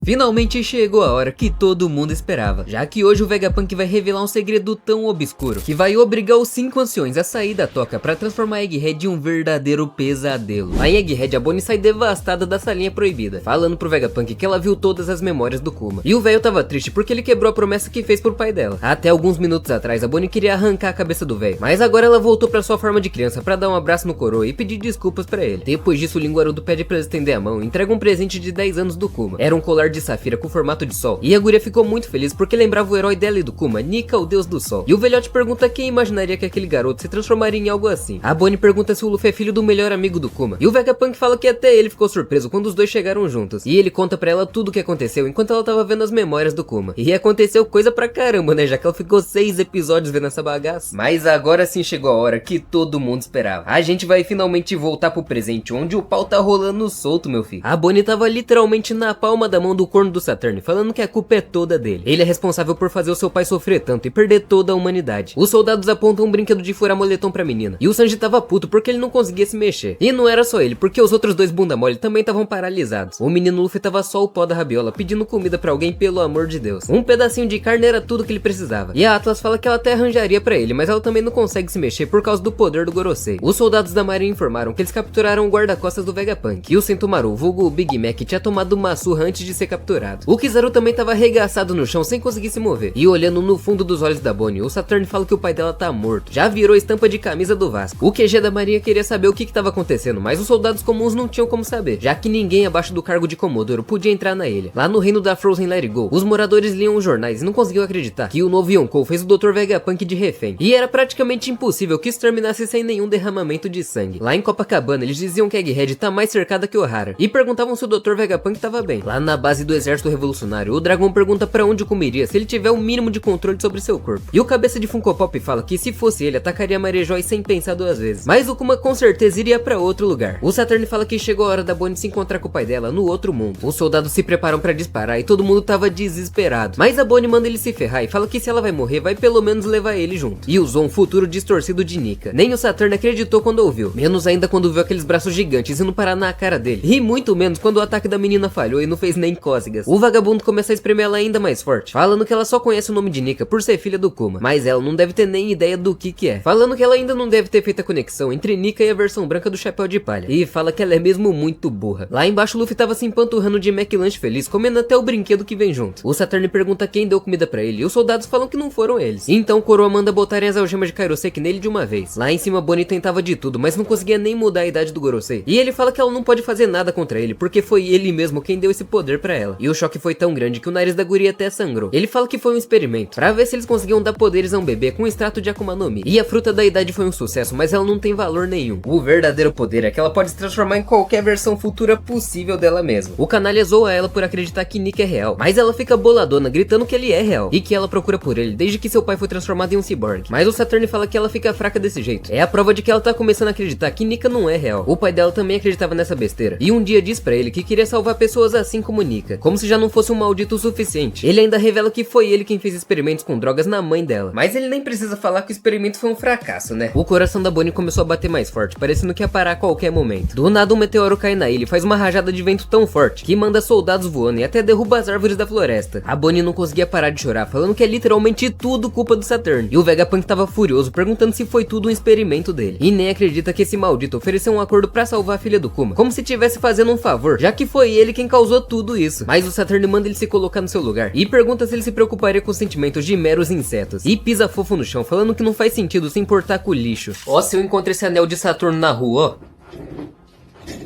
Finalmente chegou a hora que todo mundo esperava, já que hoje o Vegapunk vai revelar um segredo tão obscuro que vai obrigar os 5 anciões a sair da toca para transformar Egghead em um verdadeiro pesadelo. Lá em Egghead, a Bonnie sai devastada da salinha proibida, falando pro Vegapunk que ela viu todas as memórias do Kuma. E o velho tava triste porque ele quebrou a promessa que fez pro pai dela. Até alguns minutos atrás, a Bonnie queria arrancar a cabeça do velho, mas agora ela voltou pra sua forma de criança pra dar um abraço no coroa e pedir desculpas pra ele. Depois disso, o linguarudo pede pra ela estender a mão e entrega um presente de 10 anos do Kuma. Era um colar de safira com formato de sol, e a guria ficou muito feliz porque lembrava o herói dela e do Kuma, Nika, o deus do sol. E o velhote pergunta quem imaginaria que aquele garoto se transformaria em algo assim. A Bonnie pergunta se o Luffy é filho do melhor amigo do Kuma, e o Vegapunk fala que até ele ficou surpreso quando os dois chegaram juntos, e ele conta pra ela tudo o que aconteceu enquanto ela tava vendo as memórias do Kuma. E aconteceu coisa pra caramba, né, já que ela ficou 6 episódios vendo essa bagaça. Mas agora sim chegou a hora que todo mundo esperava. A gente vai finalmente voltar pro presente, onde o pau tá rolando solto, meu filho. A Bonnie tava literalmente na palma da mão do corno do Saturn, falando que a culpa é toda dele. Ele é responsável por fazer o seu pai sofrer tanto e perder toda a humanidade. Os soldados apontam um brinquedo de furar moletom pra menina, e o Sanji tava puto porque ele não conseguia se mexer. E não era só ele, porque os outros dois bunda mole também estavam paralisados. O menino Luffy tava só o pó da rabiola, pedindo comida pra alguém, pelo amor de Deus. Um pedacinho de carne era tudo que ele precisava. E a Atlas fala que ela até arranjaria pra ele, mas ela também não consegue se mexer por causa do poder do Gorosei. Os soldados da marinha informaram que eles capturaram o guarda-costas do Vegapunk, e o Sentomaru, vulgo Big Mac, tinha tomado uma surra antes de ser capturado. O Kizaru também tava arregaçado no chão sem conseguir se mover. E olhando no fundo dos olhos da Bonnie, o Saturn fala que o pai dela tá morto. Já virou estampa de camisa do Vasco. O QG da marinha queria saber o que tava acontecendo, mas os soldados comuns não tinham como saber, já que ninguém abaixo do cargo de Comodoro podia entrar na ilha. Lá no reino da Frozen Let It Go, os moradores liam os jornais e não conseguiam acreditar que o novo Yonkou fez o Dr. Vegapunk de refém. E era praticamente impossível que isso terminasse sem nenhum derramamento de sangue. Lá em Copacabana, eles diziam que Egghead tá mais cercada que Ohara, e perguntavam se o Dr. Vegapunk tava bem. Lá na base do exército revolucionário, o dragão pergunta pra onde comeria se ele tiver o mínimo de controle sobre seu corpo. E o cabeça de Funko Pop fala que se fosse ele, atacaria Marejoy sem pensar 2 vezes. Mas o Kuma com certeza iria pra outro lugar. O Saturn fala que chegou a hora da Bonnie se encontrar com o pai dela no outro mundo. Os soldados se preparam pra disparar e todo mundo tava desesperado. Mas a Bonnie manda ele se ferrar e fala que se ela vai morrer, vai pelo menos levar ele junto. E usou um futuro distorcido de Nika. Nem o Saturn acreditou quando ouviu. Menos ainda quando viu aqueles braços gigantes indo parar na cara dele. E muito menos quando o ataque da menina falhou e não fez nem cócegas. O vagabundo começa a espremer ela ainda mais forte, falando que ela só conhece o nome de Nika por ser filha do Kuma, mas ela não deve ter nem ideia do que é. Falando que ela ainda não deve ter feito a conexão entre Nika e a versão branca do Chapéu de Palha. E fala que ela é mesmo muito burra. Lá embaixo, Luffy tava se empanturrando de McLanche feliz, comendo até o brinquedo que vem junto. O Saturn pergunta quem deu comida pra ele, e os soldados falam que não foram eles. Então o Coroa manda botarem as algemas de Kairoseki nele de uma vez. Lá em cima, Bonnie tentava de tudo, mas não conseguia nem mudar a idade do Gorosei. E ele fala que ela não pode fazer nada contra ele, porque foi ele mesmo quem deu esse poder pra ela. E o choque foi tão grande que o nariz da guria até sangrou. Ele fala que foi um experimento, pra ver se eles conseguiam dar poderes a um bebê com um extrato de Akuma no Mi. E a fruta da idade foi um sucesso, mas ela não tem valor nenhum. O verdadeiro poder é que ela pode se transformar em qualquer versão futura possível dela mesma. O canalha zoa ela por acreditar que Nika é real, mas ela fica boladona gritando que ele é real, e que ela procura por ele desde que seu pai foi transformado em um ciborgue. Mas o Saturn fala que ela fica fraca desse jeito. É a prova de que ela tá começando a acreditar que Nika não é real. O pai dela também acreditava nessa besteira, e um dia diz pra ele que queria salvar pessoas assim como Nika, como se já não fosse um maldito o suficiente. Ele ainda revela que foi ele quem fez experimentos com drogas na mãe dela, mas ele nem precisa falar que o experimento foi um fracasso, né? O coração da Bonnie começou a bater mais forte, parecendo que ia parar a qualquer momento. Do nada um meteoro cai na ilha e faz uma rajada de vento tão forte que manda soldados voando e até derruba as árvores da floresta. A Bonnie não conseguia parar de chorar, falando que é literalmente tudo culpa do Saturn. E o Vegapunk tava furioso, perguntando se foi tudo um experimento dele. E nem acredita que esse maldito ofereceu um acordo pra salvar a filha do Kuma, como se tivesse fazendo um favor, já que foi ele quem causou tudo isso. Mas o Saturn manda ele se colocar no seu lugar e pergunta se ele se preocuparia com os sentimentos de meros insetos. E pisa fofo no chão, falando que não faz sentido se importar com o lixo. Ó, se eu encontro esse anel de Saturno na rua, ó.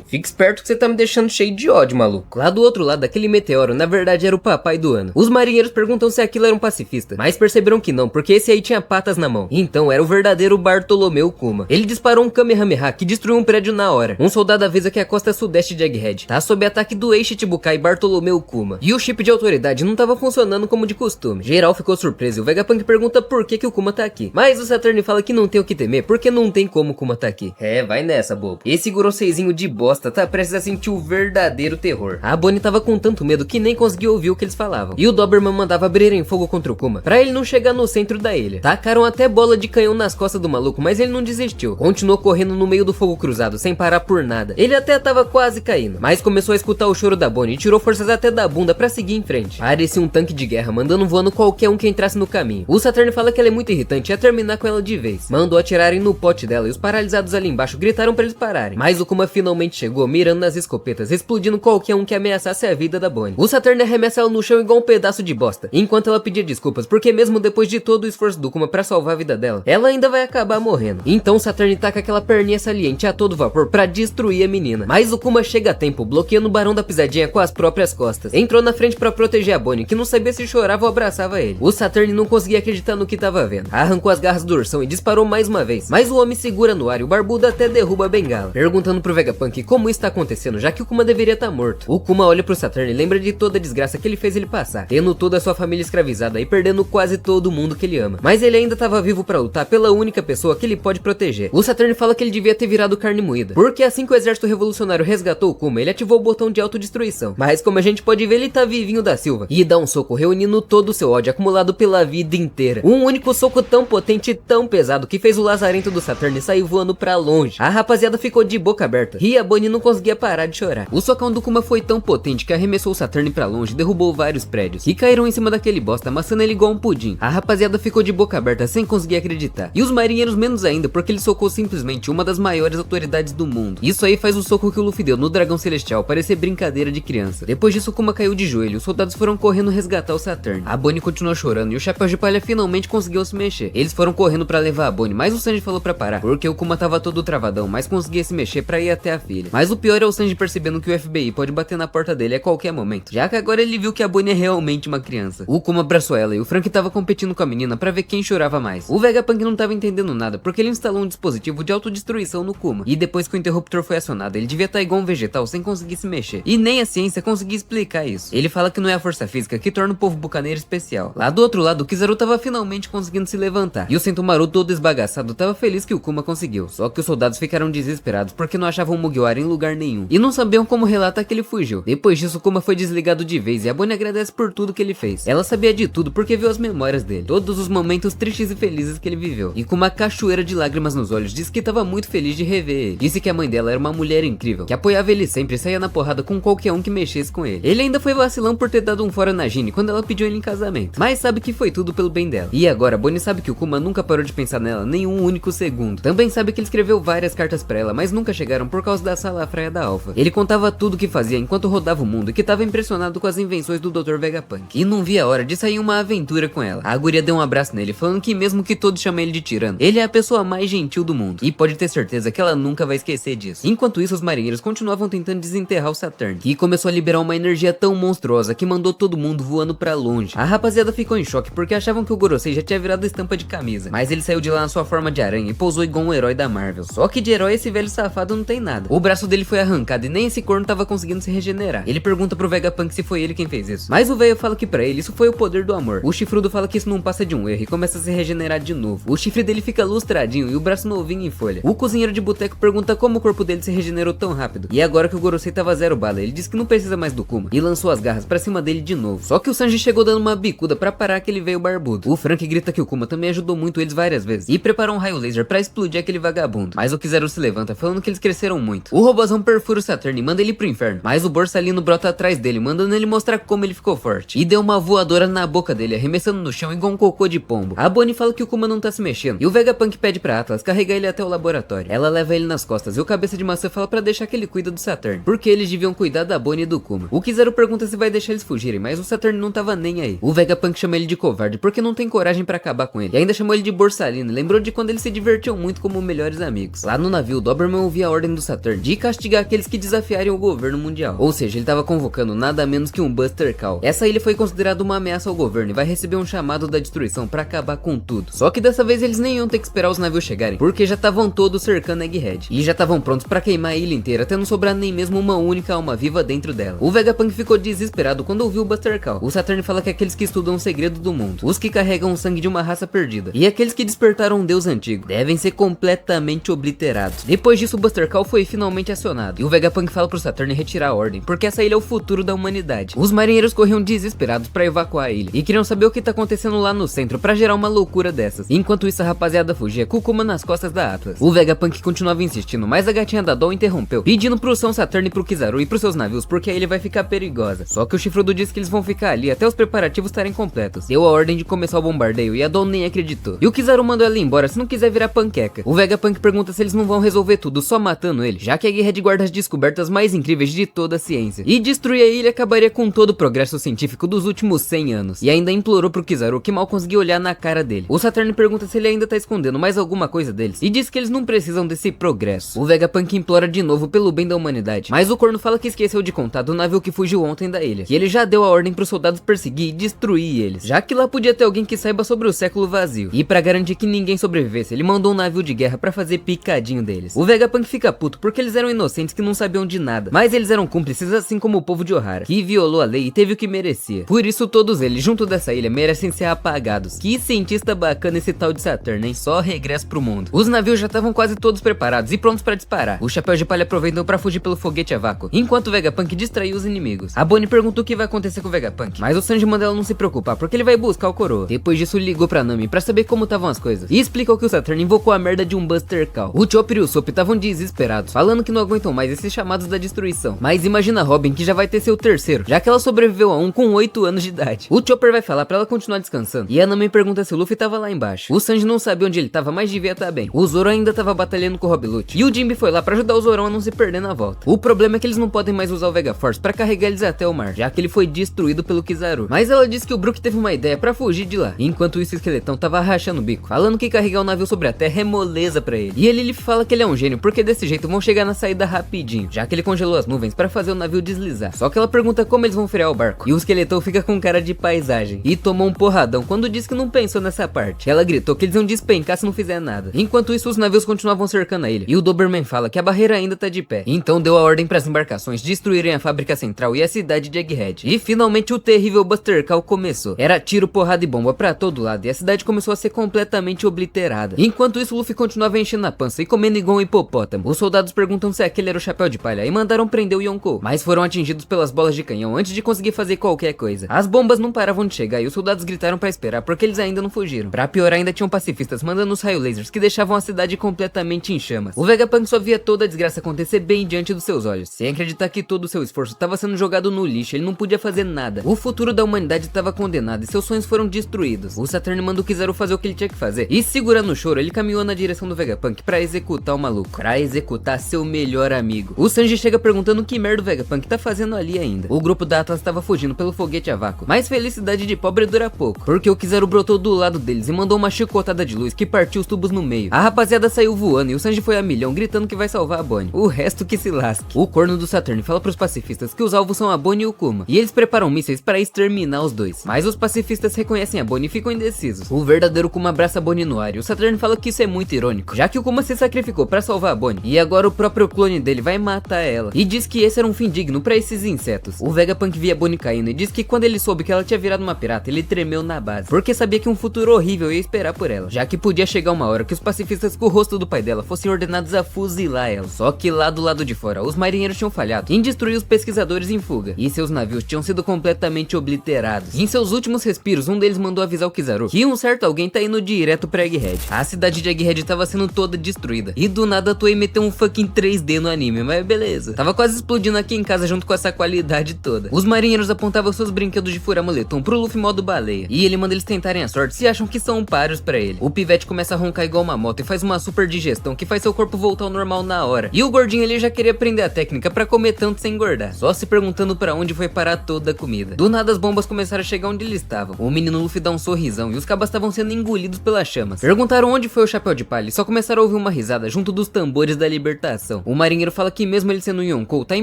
Fique esperto que você tá me deixando cheio de ódio, maluco. Lá do outro lado, aquele meteoro, na verdade, era o papai do ano. Os marinheiros perguntam se aquilo era um pacifista, mas perceberam que não, porque esse aí tinha patas na mão. Então era o verdadeiro Bartolomeu Kuma. Ele disparou um Kamehameha que destruiu um prédio na hora. Um soldado avisa que a costa sudeste de Egghead tá sob ataque do ex-Chichibukai Bartolomeu Kuma. E o chip de autoridade não tava funcionando como de costume. Geral ficou surpreso e o Vegapunk pergunta por que o Kuma tá aqui. Mas o Saturn fala que não tem o que temer, porque não tem como o Kuma tá aqui. É, vai nessa, bobo. Esse Goroseizinho de bosta tá prestes a sentir o verdadeiro terror. A Bonnie tava com tanto medo que nem conseguia ouvir o que eles falavam. E o Doberman mandava abrirem fogo contra o Kuma, pra ele não chegar no centro da ilha. Tacaram até bola de canhão nas costas do maluco, mas ele não desistiu. Continuou correndo no meio do fogo cruzado, sem parar por nada. Ele até tava quase caindo, mas começou a escutar o choro da Bonnie e tirou forças até da bunda pra seguir em frente. Parecia um tanque de guerra, mandando voando qualquer um que entrasse no caminho. O Saturn fala que ela é muito irritante e ia terminar com ela de vez. Mandou atirarem no pote dela e os paralisados ali embaixo gritaram pra eles pararem. Mas o Kuma finalmente chegou, mirando nas escopetas, explodindo qualquer um que ameaçasse a vida da Bonnie. O Saturn arremessa ela no chão igual um pedaço de bosta, enquanto ela pedia desculpas, porque mesmo depois de todo o esforço do Kuma pra salvar a vida dela, ela ainda vai acabar morrendo. Então o Saturn taca aquela perninha saliente a todo vapor pra destruir a menina. Mas o Kuma chega a tempo, bloqueando o Barão da Pisadinha com as próprias costas. Entrou na frente pra proteger a Bonnie, que não sabia se chorava ou abraçava ele. O Saturn não conseguia acreditar no que tava vendo. Arrancou as garras do ursão e disparou mais uma vez. Mas o homem segura no ar e o barbudo até derruba a bengala, perguntando pro Vegapunk como isso tá acontecendo, já que o Kuma deveria estar morto. O Kuma olha pro Saturn e lembra de toda a desgraça que ele fez ele passar, tendo toda a sua família escravizada e perdendo quase todo mundo que ele ama. Mas ele ainda tava vivo pra lutar pela única pessoa que ele pode proteger. O Saturn fala que ele devia ter virado carne moída, porque assim que o exército revolucionário resgatou o Kuma, ele ativou o botão de autodestruição. Mas como a gente pode ver, ele tá vivinho da Silva e dá um soco reunindo todo o seu ódio acumulado pela vida inteira. Um único soco tão potente e tão pesado que fez o lazarento do Saturn sair voando pra longe. A rapaziada ficou de boca aberta e a Bonnie não conseguia parar de chorar. O socão do Kuma foi tão potente que arremessou o Saturn pra longe e derrubou vários prédios, que caíram em cima daquele bosta, amassando ele igual um pudim. A rapaziada ficou de boca aberta sem conseguir acreditar, e os marinheiros menos ainda, porque ele socou simplesmente uma das maiores autoridades do mundo. Isso aí faz o soco que o Luffy deu no dragão celestial parecer brincadeira de criança. Depois disso, o Kuma caiu de joelho e os soldados foram correndo resgatar o Saturn. A Bonnie continuou chorando e o Chapéu de Palha finalmente conseguiu se mexer. Eles foram correndo pra levar a Bonnie, mas o Sanji falou pra parar, porque o Kuma tava todo travadão, mas conseguia se mexer pra ir até a filha. Mas o pior é o Sanji percebendo que o FBI pode bater na porta dele a qualquer momento, já que agora ele viu que a Bonnie é realmente uma criança. O Kuma abraçou ela e o Frank tava competindo com a menina pra ver quem chorava mais. O Vegapunk não tava entendendo nada, porque ele instalou um dispositivo de autodestruição no Kuma, e depois que o interruptor foi acionado, ele devia estar igual um vegetal sem conseguir se mexer. E nem a ciência conseguia explicar isso. Ele fala que não é a força física que torna o povo bucaneiro especial. Lá do outro lado, o Kizaru tava finalmente conseguindo se levantar, e o Sentomaru todo esbagaçado tava feliz que o Kuma conseguiu. Só que os soldados ficaram desesperados porque não achavam o Mugiwara em lugar nenhum, e não sabiam como relatar que ele fugiu. Depois disso, o Kuma foi desligado de vez e a Bonnie agradece por tudo que ele fez. Ela sabia de tudo porque viu as memórias dele, todos os momentos tristes e felizes que ele viveu, e com uma cachoeira de lágrimas nos olhos, disse que tava muito feliz de rever ele. Disse que a mãe dela era uma mulher incrível, que apoiava ele sempre e saía na porrada com qualquer um que mexesse com ele. Ele ainda foi vacilão por ter dado um fora na Gine quando ela pediu ele em casamento, mas sabe que foi tudo pelo bem dela. E agora, Bonnie sabe que o Kuma nunca parou de pensar nela nem um único segundo. Também sabe que ele escreveu várias cartas pra ela, mas nunca chegaram por causa da salafraia da Alpha. Ele contava tudo o que fazia enquanto rodava o mundo e que tava impressionado com as invenções do Dr. Vegapunk, e não via a hora de sair uma aventura com ela. A guria deu um abraço nele, falando que mesmo que todos chamem ele de tirano, ele é a pessoa mais gentil do mundo, e pode ter certeza que ela nunca vai esquecer disso. Enquanto isso, os marinheiros continuavam tentando desenterrar o Saturn, que começou a liberar uma energia tão monstruosa que mandou todo mundo voando pra longe. A rapaziada ficou em choque porque achavam que o Gorosei já tinha virado estampa de camisa, mas ele saiu de lá na sua forma de aranha e pousou igual um herói da Marvel. Só que de herói esse velho safado não tem nada. O braço dele foi arrancado e nem esse corno tava conseguindo se regenerar. Ele pergunta pro Vegapunk se foi ele quem fez isso, mas o velho fala que pra ele isso foi o poder do amor. O chifrudo fala que isso não passa de um erro e começa a se regenerar de novo. O chifre dele fica lustradinho e o braço novinho em folha. O cozinheiro de boteco pergunta como o corpo dele se regenerou tão rápido, e agora que o Gorosei tava zero bala, ele diz que não precisa mais do Kuma e lançou as garras pra cima dele de novo. Só que o Sanji chegou dando uma bicuda pra parar aquele velho barbudo. O Frank grita que o Kuma também ajudou muito eles várias vezes e preparou um raio laser pra explodir aquele vagabundo, mas o Kizaru se levanta falando que eles cresceram muito. O robozão perfura o Saturn e manda ele pro inferno, mas o Borsalino brota atrás dele, mandando ele mostrar como ele ficou forte, e deu uma voadora na boca dele, arremessando no chão igual um cocô de pombo. A Bonnie fala que o Kuma não tá se mexendo, e o Vegapunk pede pra Atlas carregar ele até o laboratório. Ela leva ele nas costas e o Cabeça de Maçã fala pra deixar que ele cuida do Saturn, porque eles deviam cuidar da Bonnie e do Kuma. O Kizaru pergunta se vai deixar eles fugirem, mas o Saturn não tava nem aí. O Vegapunk chama ele de covarde porque não tem coragem pra acabar com ele, e ainda chamou ele de Borsalino, lembrou de quando eles se divertiam muito como melhores amigos. Lá no navio, Doberman ouvia a ordem do Saturn de castigar aqueles que desafiarem o governo mundial, ou seja, ele tava convocando nada menos que um Buster Call. Essa ilha foi considerada uma ameaça ao governo e vai receber um chamado da destruição pra acabar com tudo. Só que dessa vez eles nem iam ter que esperar os navios chegarem, porque já estavam todos cercando Egghead, e já estavam prontos pra queimar a ilha inteira até não sobrar nem mesmo uma única alma viva dentro dela. O Vegapunk ficou desesperado quando ouviu o Buster Call. O Saturn fala que aqueles que estudam o segredo do mundo, os que carregam o sangue de uma raça perdida, e aqueles que despertaram um deus antigo, devem ser completamente obliterados. Depois disso, o Buster Call foi finalmente acionado, e o Vegapunk fala pro Saturn retirar a ordem, porque essa ilha é o futuro da humanidade. Os marinheiros corriam desesperados pra evacuar a ilha, e queriam saber o que tá acontecendo lá no centro pra gerar uma loucura dessas. Enquanto isso, a rapaziada fugia com o Kuma nas costas da Atlas. O Vegapunk continuava insistindo, mas a gatinha da Doll interrompeu, pedindo pro São Saturn e pro Kizaru e pros seus navios, porque a ilha vai ficar perigosa. Só que o Chifrudo disse que eles vão ficar ali até os preparativos estarem completos. Deu a ordem de começar o bombardeio e a Doll nem acreditou. E o Kizaru mandou ela embora se não quiser virar panqueca. O Vegapunk pergunta se eles não vão resolver tudo só matando ele, já que a Egghead guarda as descobertas mais incríveis de toda a ciência. E destruir a ilha acabaria com todo o progresso científico dos últimos 100 anos. E ainda implorou pro Kizaru, que mal conseguia olhar na cara dele. O Saturn pergunta se ele ainda tá escondendo mais alguma coisa deles, e diz que eles não precisam desse progresso. O Vegapunk implora de novo pelo bem da humanidade, mas o corno fala que esqueceu de contar do navio que fugiu ontem da ilha, que ele já deu a ordem pros soldados perseguir e destruir eles, já que lá podia ter alguém que saiba sobre o século vazio. E pra garantir que ninguém sobrevivesse, ele mandou um navio de guerra pra fazer picadinho deles. O Vegapunk fica puto porque eles eram inocentes que não sabiam de nada, mas eles eram cúmplices assim como o povo de Ohara, que violou a lei e teve o que merecia. Por isso todos eles junto dessa ilha merecem ser apagados. Que cientista bacana esse tal de Saturn, hein? Só regresso pro mundo. Os navios já estavam quase todos preparados e prontos pra disparar. O Chapéu de Palha aproveitou pra fugir pelo foguete a vácuo, enquanto o Vegapunk distraiu os inimigos. A Bonnie perguntou o que vai acontecer com o Vegapunk, mas o Sanji manda ela não se preocupar porque ele vai buscar o coroa. Depois disso ligou pra Nami pra saber como estavam as coisas e explicou que o Saturn invocou a merda de um Buster Call. O Chopper e o Sop estavam desesperados, falando que não aguentam mais esses chamados da destruição. Mas imagina a Robin, que já vai ter seu terceiro, já que ela sobreviveu a um com 8 anos de idade. O Chopper vai falar pra ela continuar descansando, e a Nami pergunta se o Luffy tava lá embaixo. O Sanji não sabia onde ele tava, mas devia estar bem. O Zoro ainda tava batalhando com o Rob Lute, e o Jinbe foi lá pra ajudar o Zorão a não se perder na volta. O problema é que eles não podem mais usar o Vega Force pra carregar eles até o mar, já que ele foi destruído pelo Kizaru. Mas ela disse que o Brook teve uma ideia pra fugir de lá. Enquanto isso, o Esqueletão tava rachando o bico, falando que carregar o navio sobre a terra é moleza pra ele. E ele fala que ele é um gênio, porque desse jeito vão chegar na saída rapidinho, já que ele congelou as nuvens pra fazer o navio deslizar. Só que ela pergunta como eles vão frear o barco, e o Esqueletão fica com cara de paisagem, e tomou um porradão quando disse que não pensou nessa parte. Ela gritou que eles iam despencar se não fizer nada. Enquanto isso, os navios continuavam cercando a ilha, e o Doberman fala que a barreira ainda tá de pé. Então deu a ordem para as embarcações destruírem a fábrica central e a cidade de Egghead. E finalmente o terrível Buster Call começou. Era tiro, porrada e bomba pra todo lado, e a cidade começou a ser completamente obliterada. Enquanto isso, Luffy continuava enchendo a pança e comendo igual um hipopótamo. Os soldados perguntam se aquele era o Chapéu de Palha e mandaram prender o Yonkou, mas foram atingidos pelas bolas de canhão antes de conseguir fazer qualquer coisa. As bombas não paravam de chegar e os soldados gritaram pra esperar porque eles ainda não fugiram. Pra piorar, ainda tinham pacifistas mandando os raio lasers que deixavam a cidade completamente em chamas. O Vegapunk só via toda a desgraça acontecer bem diante dos seus olhos, sem acreditar que todo o seu esforço estava sendo jogado no lixo. Ele não podia fazer nada. O futuro da humanidade estava condenado e seus sonhos foram destruídos. O Saturn mandou Kizaru fazer o que ele tinha que fazer, e segurando o choro, ele caminhou na direção do Vegapunk pra executar o maluco, pra executar seu melhor amigo. O Sanji chega perguntando o que merda o Vegapunk tá fazendo ali ainda. O grupo da Atlas estava fugindo pelo foguete a vácuo, mas felicidade de pobre dura pouco, porque o Kizaru brotou do lado deles e mandou uma chicotada de luz que partiu os tubos no meio. A rapaziada saiu voando e o Sanji foi a milhão, gritando que vai salvar a Bonnie. O resto que se lasque. O corno do Saturn fala pros pacifistas que os alvos são a Bonnie e o Kuma, e eles preparam mísseis para exterminar os dois. Mas os pacifistas reconhecem a Bonnie e ficam indecisos. O verdadeiro Kuma abraça a Bonnie no ar, e o Saturn fala que isso é muito irônico, já que o Kuma se sacrificou para salvar a Bonnie, e agora o próprio clone dele vai matar ela, e diz que esse era um fim digno para esses insetos. O Vegapunk via a Bonnie caindo e diz que quando ele soube que ela tinha virado uma pirata, ele tremeu na base, porque sabia que um futuro horrível ia esperar por ela, já que podia chegar uma hora que os pacifistas com o rosto do pai dela fossem ordenados a fuzilar ela. Só que lá do lado de fora, os marinheiros tinham falhado em destruir os pesquisadores em fuga, e seus navios tinham sido completamente obliterados. Em seus últimos respiros, um deles mandou avisar o Kizaru que um certo alguém tá indo direto pra Egghead. A cidade de Egghead tava sendo toda destruída, e do nada a Toei meteu um fucking 3D no anime, mas beleza. Tava quase explodindo aqui em casa junto com essa qualidade toda. Os marinheiros apontavam seus brinquedos de furar moletom pro Luffy modo baleia, e ele manda eles tentarem a sorte se acham que são páreos pra ele. O pivete começa a roncar igual uma moto e faz uma super digestão que faz seu corpo voltar ao normal na hora. E o gordinho ele já queria aprender a técnica pra comer tanto sem engordar, só se perguntando pra onde foi parar toda a comida. Do nada as bombas começaram a chegar onde eles estavam. O menino Luffy dá um sorrisão e os cabas estavam sendo engolidos pelas chamas. Perguntaram onde foi o Chapéu de Palha e só começaram a ouvir uma risada junto dos tambores da libertação. O marinheiro fala que mesmo ele sendo um Yonkou, tá em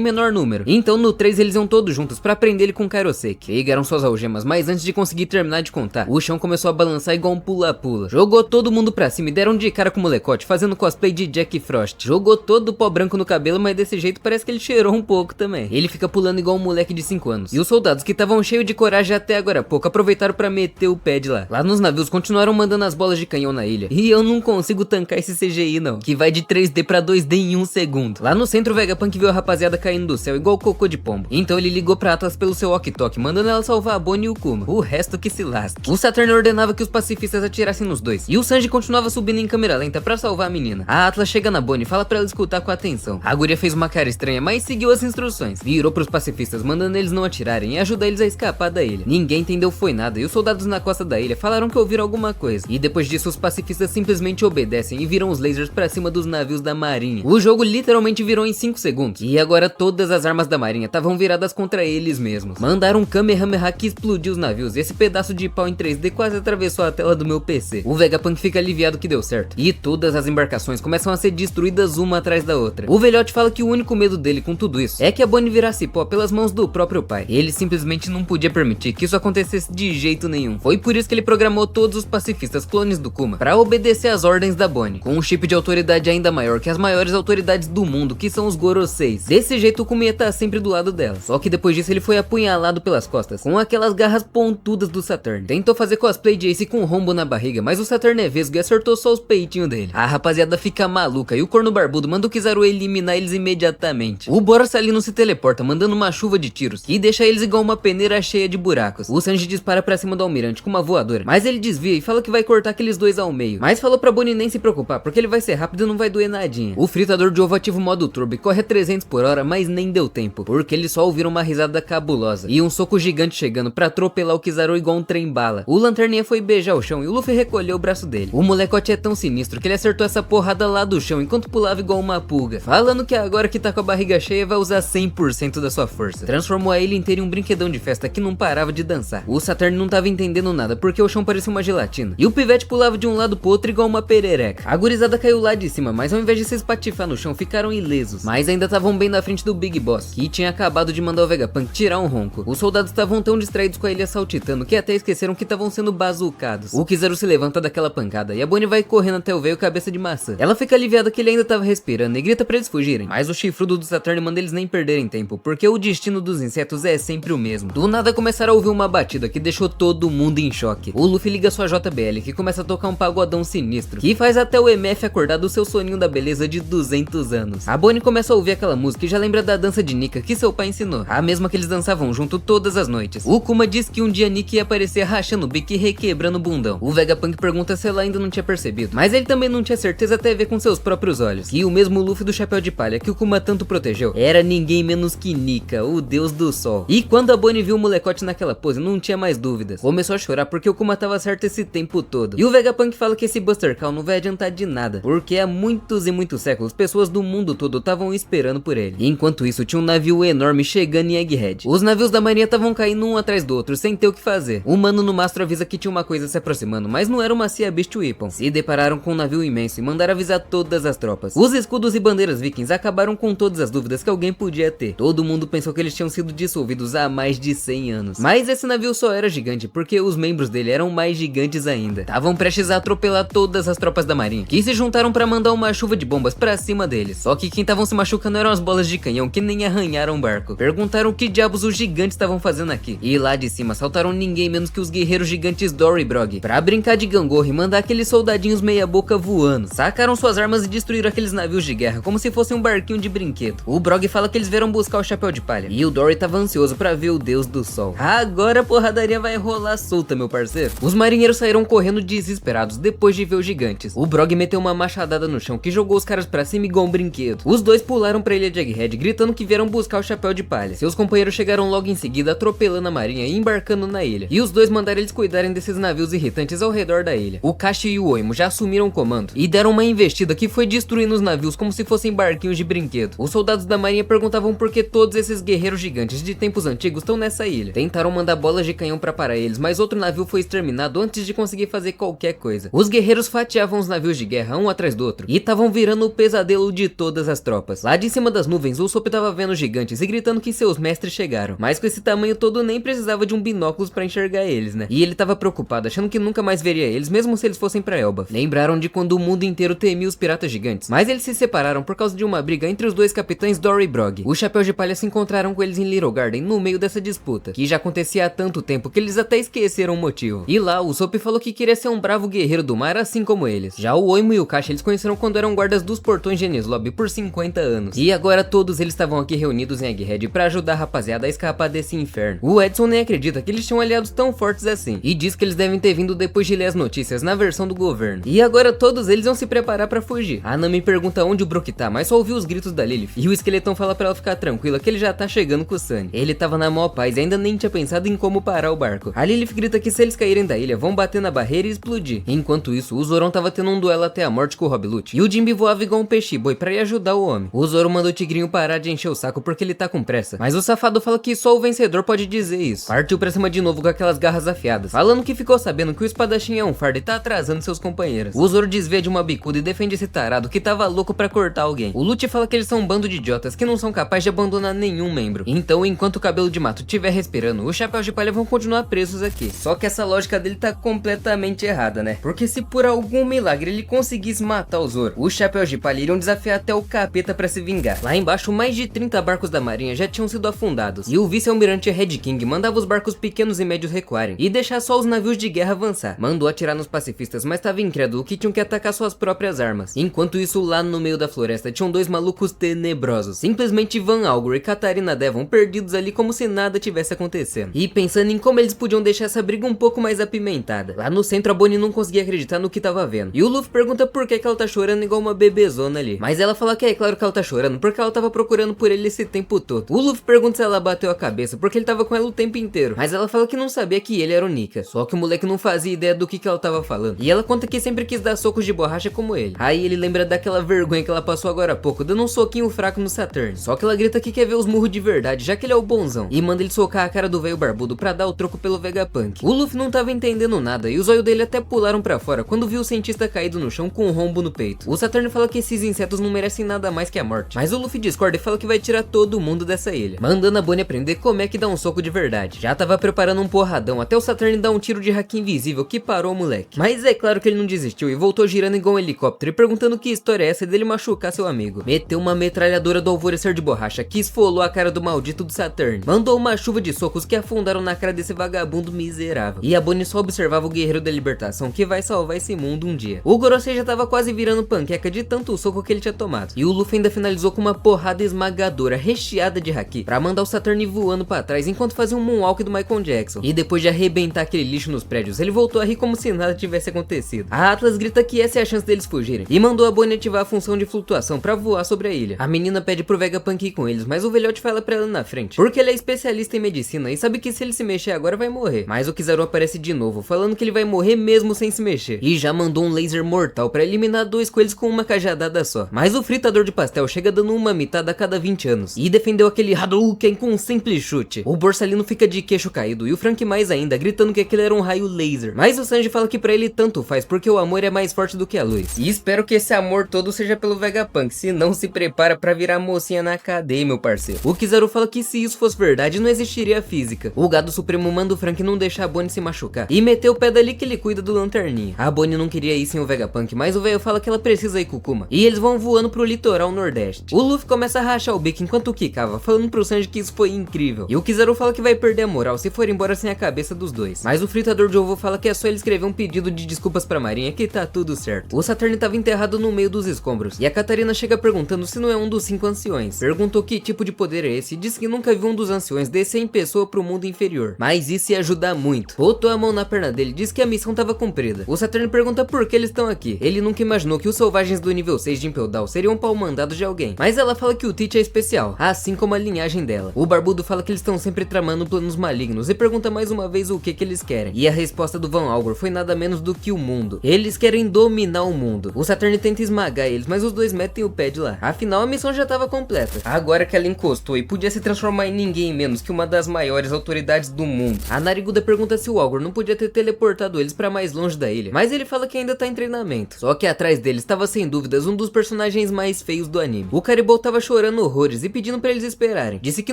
menor número. Então no 3 eles iam todos juntos pra prender ele com Kairoseki. Pegaram suas algemas, mas antes de conseguir terminar de contar, o chão começou a balançar igual um pula-pula. Jogou todo mundo pra cima e deram de cara com o molecote, fazendo cosplay de Jack Frost. Jogou todo o pó branco no cabelo, mas desse jeito parece que ele cheirou um pouco também. Ele fica pulando igual um moleque de 5 anos. E os soldados, que estavam cheios de coragem até agora há pouco, aproveitaram pra meter o pé de lá. Lá nos navios continuaram mandando as bolas de canhão na ilha. E eu não consigo tancar esse CGI não, que vai de 3D pra 2D em 1 um segundo. Lá no centro, o Vegapunk viu a rapaziada caindo do céu igual cocô de pombo. Então ele ligou pra Atlas pelo seu walkie-talkie, mandando ela salvar a Bonnie e o Kuma. O resto que se lasque. O Saturn ordenava que os pacifistas atirassem nos dois. E o Sanji continuava subindo em câmera lenta pra salvar a menina. A Atlas chega na Bonnie e fala pra ela escutar com atenção. A guria fez uma cara estranha, mas seguiu as instruções. Virou pros pacifistas, mandando eles não atirarem e ajudar eles a escapar da ilha. Ninguém entendeu foi nada e os soldados na costa da ilha falaram que ouviram alguma coisa. E depois disso os pacifistas simplesmente obedecem e viram os lasers pra cima dos navios da marinha. O jogo literalmente virou em 5 segundos. E agora todas as armas da marinha estavam viradas contra eles mesmos. Mandaram um Kamehameha que explodiu os navios e esse pedaço de pau em 3D quase atravessou a tela do meu PC. O Vegapunk fica aliviado que deu certo. E todas as embarcações começam a ser destruídas uma atrás da outra. O velhote fala que o único medo dele com tudo isso é que a Bonnie virasse pó pelas mãos do próprio pai. Ele simplesmente não podia permitir que isso acontecesse de jeito nenhum. Foi por isso que ele programou todos os pacifistas clones do Kuma pra obedecer às ordens da Bonnie, com um chip de autoridade ainda maior que as maiores autoridades do mundo, que são os Goroseis. Desse jeito o Kuma ia estar sempre do lado dela. Só que depois disso ele foi apunhalado pelas costas, com aquelas garras pontudas do Saturn. Tentou fazer cosplay de Ace com um rombo na barriga, mas o Saturn é vesgo e acertou só os peitinhos dele. A rapaziada fica maluca e o corno barbudo manda o Kizaru eliminar eles imediatamente. O Borsalino se teleporta, mandando uma chuva de tiros, que deixa eles igual uma peneira cheia de buracos. O Sanji dispara pra cima do almirante com uma voadora, mas ele desvia e fala que vai cortar aqueles dois ao meio. Mas falou pra Bonnie nem se preocupar, porque ele vai ser rápido e não vai doer nadinha. O fritador de ovo ativa o modo turbo e corre a 300 por hora, mas nem deu tempo, porque eles só ouviram uma risada cabulosa e um soco gigante chegando pra atropelar o Kizaru igual um trem-bala. O Lanterninha foi beijar o chão e o Luffy recolheu o braço dele. O molecote é tão sinistro que ele acertou essa porrada lá do chão enquanto pulava igual uma pulga, falando que agora que tá com a barriga cheia vai usar 100% da sua força. Transformou a ilha inteira em um brinquedão de festa que não parava de dançar. O Saturn não tava entendendo nada porque o chão parecia uma gelatina e o pivete pulava de um lado pro outro igual uma perereca. A gurizada caiu lá de cima, mas ao invés de se espatifar no chão ficaram ilesos, mas ainda estavam bem na frente do Big Boss, que tinha acabado de mandar o Vegapunk tirar um ronco. Os soldados estavam tão distraídos com a ilha saltitando que até esqueceram que estavam sendo bazucados. O Kizaru se levanta daquela pancada e a Bonnie vai correndo até o velho cabeça de maçã. Ela fica aliviada que ele ainda tava respirando e grita pra eles fugirem, mas o chifrudo do Saturn manda eles nem perderem tempo, porque o destino dos insetos é sempre o mesmo. Do nada começaram a ouvir uma batida que deixou todo mundo em choque. O Luffy liga sua JBL, que começa a tocar um pagodão sinistro, que faz até o MF acordar do seu soninho da beleza de 200 anos. A Bonnie começa a ouvir aquela música e já lembra da dança de Nika que seu pai ensinou, a mesma que eles dançavam junto todas as noites. O Kuma diz que um dia Nika ia aparecer rachando o bico e requebrando o bundão. O Vegapunk pergunta se ela ainda não tinha percebido, mas ele também não tinha certeza até ver com seus próprios olhos, que o mesmo Luffy do chapéu de palha que o Kuma tanto protegeu era ninguém menos que Nika, o deus do sol. E quando a Bonnie viu o molecote naquela pose, não tinha mais dúvidas. Começou a chorar porque o Kuma tava certo esse tempo todo. E o Vegapunk fala que esse Buster Call não vai adiantar de nada, porque há muitos e muitos séculos pessoas do mundo todo estavam esperando por ele. E enquanto isso tinha um navio enorme chegando em Egghead. Os navios da marinha estavam caindo um atrás do outro sem ter o que fazer. O mano no mastro avisa que tinha uma coisa se aproximando, mas não era uma Sea Beast Weapon. Se depararam com um navio imenso e mandaram avisar todas as tropas. Os escudos e bandeiras vikings acabaram com todas as dúvidas que alguém podia ter. Todo mundo pensou que eles tinham sido dissolvidos há mais de 100 anos. Mas esse navio só era gigante porque os membros dele eram mais gigantes ainda. Estavam prestes a atropelar todas as tropas da marinha, que se juntaram pra mandar uma chuva de bombas pra cima deles. Só que quem estavam se machucando eram as bolas de canhão que nem arranharam o barco. Perguntaram o que diabos os gigantes estavam fazendo aqui. E lá de cima saltaram ninguém menos que os guerreiros gigantes Dory e Brog pra brincar de gangorra e mandar aqueles soldadinhos meia boca voando. Sacaram suas armas e destruíram aqueles navios de guerra como se fosse um barquinho de brinquedo. O Brog fala que eles vieram buscar o chapéu de palha e o Dory tava ansioso pra ver o deus do sol. Agora a porradaria vai rolar solta, meu parceiro. Os marinheiros saíram correndo desesperados depois de ver os gigantes. O Brog meteu uma machadada no chão que jogou os caras pra cima igual um brinquedo. Os dois pularam pra ilha de Egghead gritando que vieram buscar o chapéu de palha. Seus companheiros chegaram logo em seguida atropelando a marinha e embarcando na ilha. E os dois mandaram eles cuidarem desses navios irritantes ao redor da ilha. O Kashi e o Oimo já assumiram o comando e deram uma investida que foi destruindo os navios como se fossem barquinhos de brinquedo. Os soldados da marinha perguntavam por que todos esses guerreiros gigantes de tempos antigos estão nessa ilha. Tentaram mandar bolas de canhão pra parar eles, mas outro navio foi exterminado antes de conseguir fazer qualquer coisa. Os guerreiros fatiavam os navios de guerra um atrás do outro e estavam virando o pesadelo de todas as tropas. Lá de cima das nuvens, o Usopp tava vendo os gigantes e gritando que seus mestres chegaram. Mas com esse tamanho todo nem precisava de um binóculos pra enxergar eles, né? E ele tava preocupado, achando que nunca mais veria eles, mesmo se eles fossem pra Elba. Lembraram de quando o mundo inteiro temia os piratas gigantes, mas eles se separaram por causa de uma briga entre os dois capitães Dory e Brog. Os Chapéus de Palha se encontraram com eles em Little Garden no meio dessa disputa, que já acontecia há tanto tempo que eles até esqueceram o motivo. E lá, o Usopp falou que queria ser um bravo guerreiro do mar assim como eles. Já o Oimo e o Kashi eles conheceram quando eram guardas dos portões de Enies Lobby por 50 anos. E agora todos eles estavam aqui reunidos em Egghead pra ajudar a rapaziada a escapar desse inferno. O Edson nem acredita que eles tinham aliados tão fortes assim, e diz que eles devem ter vindo depois de ler as notícias na versão do governo. E agora todos eles vão se preparar pra fugir. A Nami pergunta onde o Brook tá, mas só ouviu os gritos da Lilith, e o esqueletão fala pra ela ficar tranquila que ele já tá chegando com o Sunny. Ele tava na maior paz e ainda nem tinha pensado em como parar o barco. A Lilith grita que se eles caírem da ilha, vão bater na barreira e explodir. Enquanto isso, o Zoron tava tendo um duelo até a morte com o Rob Lute, e o Jinbe voava igual um peixe-boi pra ir ajudar o homem. O Zoro manda o tigrinho parar de encher o saco porque ele tá com pressa, mas o safado fala que só o vencedor pode dizer isso. Partiu pra cima de novo com aquelas garras afiadas, falando que ficou sabendo que o espadachim é um fardo e tá atrasando seus companheiros. O Zoro desvia de uma bicuda e defende esse tarado que tava louco pra cortar alguém. O Lute fala que eles são um bando de idiotas que não são capazes de abandonar nenhum membro. Então, enquanto o cabelo de mato estiver respirando, os chapéus de palha vão continuar presos aqui. Só que essa lógica dele tá completamente errada, né? Porque se por algum milagre ele conseguisse matar o Zoro, os chapéus de palha iriam desafiar até o capeta pra se vingar. Lá embaixo, mais de 30 barcos da marinha já tinham sido afundados, e o vice-almirante Red King mandava os barcos pequenos e médios recuarem e deixar só os navios de guerra avançar. Mandou atirar nos pacifistas, mas tava incrédulo que tinham que atacar suas próprias armas. Enquanto isso, lá no meio da floresta tinham dois malucos tenebrosos, simplesmente Van Algor e Katarina Devon perdidos ali como se nada tivesse acontecendo, e pensando em como eles podiam deixar essa briga um pouco mais apimentada. Lá no centro, a Bonnie não conseguia acreditar no que tava vendo, e o Luffy pergunta por que ela tá chorando igual uma bebezona ali, mas ela fala que é claro que ela tá chorando porque ela tava procurando por ele esse tempo todo. O Luffy pergunta se ela bateu a cabeça porque ele tava com ela o tempo inteiro, mas ela fala que não sabia que ele era o Nika, só que o moleque não fazia ideia do que ela tava falando, e ela conta que sempre quis dar socos de borracha como ele. Aí ele lembra daquela vergonha que ela passou agora há pouco, dando um soquinho fraco no Saturn, só que ela grita que quer ver os murros de verdade, já que ele é o bonzão, e manda ele socar a cara do velho barbudo pra dar o troco pelo Vegapunk. O Luffy não tava entendendo nada, e os olhos dele até pularam pra fora quando viu o cientista caído no chão com um rombo no peito. O Saturn fala que esses insetos não merecem nada mais que a morte, mas o Luffy discorda e fala que vai tirar todo mundo dessa ilha, mandando a Bonnie aprender como é que dá um soco de verdade. Já tava preparando um porradão até o Saturn dar um tiro de haki invisível que parou o moleque, mas é claro que ele não desistiu e voltou girando igual um helicóptero e perguntando que história é essa dele machucar seu amigo. Meteu uma metralhadora do alvorecer de borracha que esfolou a cara do maldito do Saturn, mandou uma chuva de socos que afundaram na cara desse vagabundo miserável, e a Bonnie só observava o guerreiro da libertação que vai salvar esse mundo um dia. O Gorosei já tava quase virando panqueca de tanto soco que ele tinha tomado, e o Luffy ainda finalizou com uma porrada esmagadora recheada de haki pra mandar o Saturn voando pra trás enquanto fazia um moonwalk do Michael Jackson, e depois de arrebentar aquele lixo nos prédios, ele voltou a rir como se nada tivesse acontecido. A Atlas grita que essa é a chance deles fugirem, e mandou a Bonnie ativar a função de flutuação pra voar sobre a ilha. A menina pede pro Vegapunk ir com eles, mas o velhote fala pra ela na frente, porque ele é especialista em medicina e sabe que se ele se mexer agora vai morrer. Mas o Kizaru aparece de novo, falando que ele vai morrer mesmo sem se mexer, e já mandou um laser mortal pra eliminar dois coelhos com uma cajadada só. Mas o fritador de pastel chega dando uma mitada a cada 20 anos, e defendeu aquele Hadouken com um simples chute. O Borsalino fica de queixo caído, e o Frank mais ainda, gritando que aquele era um raio laser. Mas o Sanji fala que pra ele tanto faz, porque o amor é mais forte do que a luz. E espero que esse amor todo seja pelo Vegapunk, se não se prepara pra virar mocinha na cadeia, meu parceiro. O Kizaru fala que se isso fosse verdade, não existiria física. O Gado Supremo manda o Frank não deixar a Bonnie se machucar, e meteu o pé dali que ele cuida do Lanterninha. A Bonnie não queria ir sem o Vegapunk, mas o velho fala que ela precisa ir com o Kuma, e eles vão voando pro litoral nordeste. O Luffy começa a rachar o bico enquanto quicava, falando pro Sanji que isso foi incrível, e o Kizaru fala que vai perder a moral se for embora sem a cabeça dos dois, mas o fritador de ovo fala que é só ele escrever um pedido de desculpas pra marinha que tá tudo certo. O Saturn tava enterrado no meio dos escombros, e a Katarina chega perguntando se não é um dos 5 anciões. Perguntou que tipo de poder é esse e disse que nunca viu um dos anciões descer em pessoa pro mundo inferior, mas isso ia ajudar muito. Botou a mão na perna dele e disse que a missão tava cumprida. O Saturn pergunta por que eles estão aqui. Ele nunca imaginou que os selvagens do nível 6 de Impel Down seriam pau mandado de alguém, mas ela fala que o Teach é especial, assim como a linhagem dela. O Barbudo fala que eles estão sempre tramando planos malignos e pergunta mais uma vez o que eles querem, e a resposta do Van Algor foi nada menos do que o mundo. Eles querem dominar o mundo. O Saturn tenta esmagar eles, mas os dois metem o pé de lá. Afinal, a missão já tava completa. Agora que ela encostou e podia se transformar em ninguém menos que uma das maiores autoridades do mundo, a Nariguda pergunta se o Algor não podia ter teleportado eles pra mais longe da ilha, mas ele fala que ainda tá em treinamento. Só que atrás deles estava sem dúvidas um dos personagens mais feios do anime. O Caribou tava chorando horrores e pedindo pra eles esperarem. Disse que